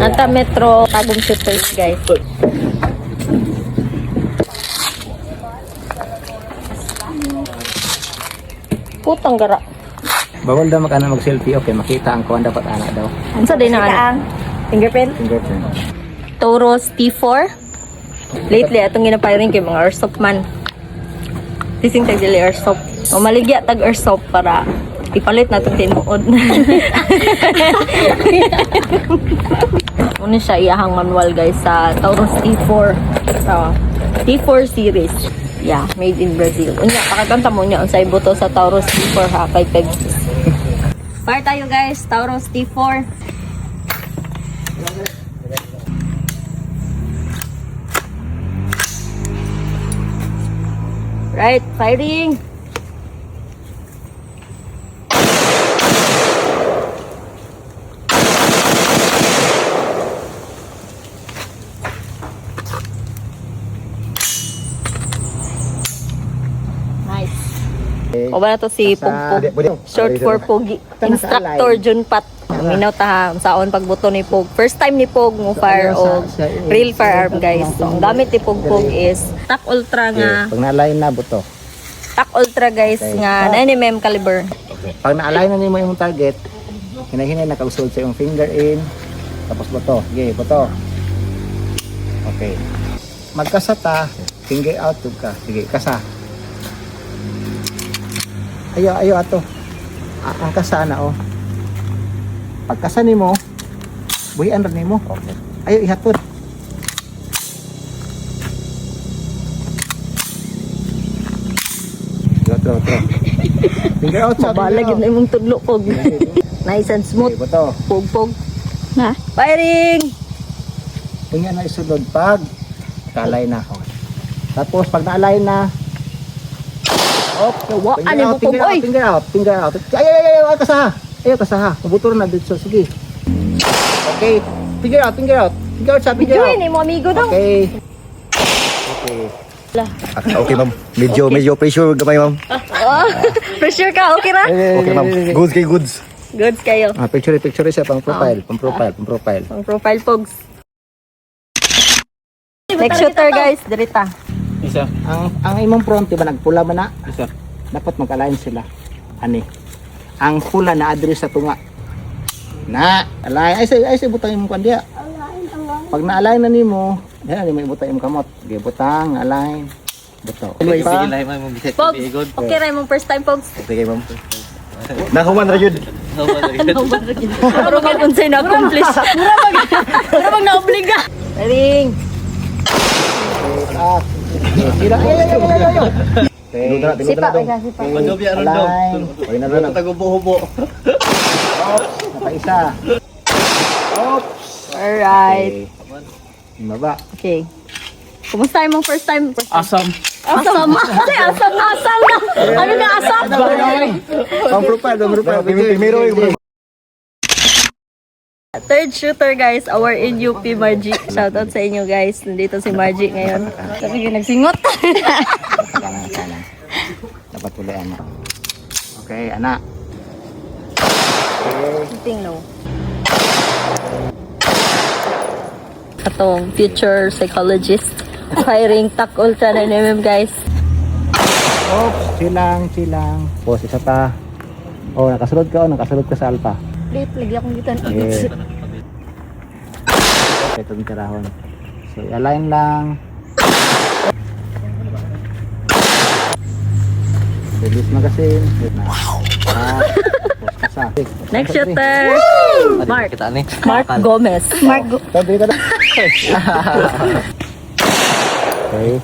Anta Metro Tagum Shooters, guys. Putang gara. Bawal daw mag-selfie. Okay, makita ang kuwan dapat anak daw. Ansa din ang fingerprint? Fingerprint. Taurus T4. Lately, atong ginapiring kay mga airsoft man. Tising tag dili airsoft. O maligya tag airsoft para ipalit na itong tinuod. Ano siya iyahang manual guys sa Taurus T4. So, T4 series. Yeah, made in Brazil. Unya, pakaganta mo niya unsay buto sa Taurus T4 ha kay Pegs. Fire tayo guys, Taurus T4. Right, firing. Nice. O ba na to si Pugpug? Short for Pugi. Instructor Junpat. Minaw ta saon pagbuto ni Pug. First time ni Pug mo fire o real firearm guys. So ang gamit ni Pugpug is TAC Ultra nga. Pag na-align na buto. TAC Ultra guys nga 9mm caliber. Pag na-align na nimo yung target, hinahinay na kag-hold sa yung finger in, tapos buto. Sige, buto. Okay. Magkasata, finger out tug ka. Sige, kasa. Ayo ato. Ang kasa na oh. Pagkasa nimo, buhian ra nimo. Okay. Ayo ihatod. Tro. Finger out sa Mabalag yun na imong tudlo Pug. Nice and smooth. Okay, buto. Pug. Na. Firing! Kung yan na isunod pag kalay na. Okay. Tapos pag naalay na, Wa ani mo Pug oy. finger out. Ay, kasaha. Ayo kasaha. Mabuto na dito. Sige. Okay. Finger out. Finger out sa finger out. Bidyoin mo amigo daw. Okay. Okay ma'am. Medyo pressure gamay ma'am. Pressure ka, okay ra? Okay ma'am. Goods kay goods. Goods kayo. Picture siya pang profile. Pang Profile Pogs. Next shooter guys, dirita. Isa. Ang imong front diba nagpula man na? Isa. Dapat mag-align sila. Ani. Ang pula na address sa tunga. Na, align. Ay say butang imong kandiya. Pag na-align na nimo, yan ni may butang imong kamot. Gi butang, align. Buto. Sige lahi ma'am bisik Pogs, okay ra imong first time Pogs. Okay ma'am. Nahuman ra jud. Pero kung unsay na-accomplish. Mura mag na-obliga. Firing. Sila. Ayo. Sipa ka, sipa. Mandobi aron daw. Okay na lang. Tagubo-hubo. Nakaisa. Alright. Maba. Okay. Kumusta imong first time? Asam. Asam. Kasi asam na. Ano na asam? Pang profile. Primero yung Third shooter guys, our in UP Margie. Shoutout sa inyo guys. Nandito si Margie ngayon. Sabi ko nagsingot. Kanan. Dapat tuloy anak. Okay, anak. Tingno. Atong future psychologist. Firing TAC Ultra 9mm guys. Silang. Pose isa pa. Nakasulod ka sa alpha. Lagi akong gitan. Okay. Itong tirahon. So, align lang. Release magazine. Wow! Next shooter. Mark. Kita ni. Mark Gomez. Tabi ka na. Okay. Hey.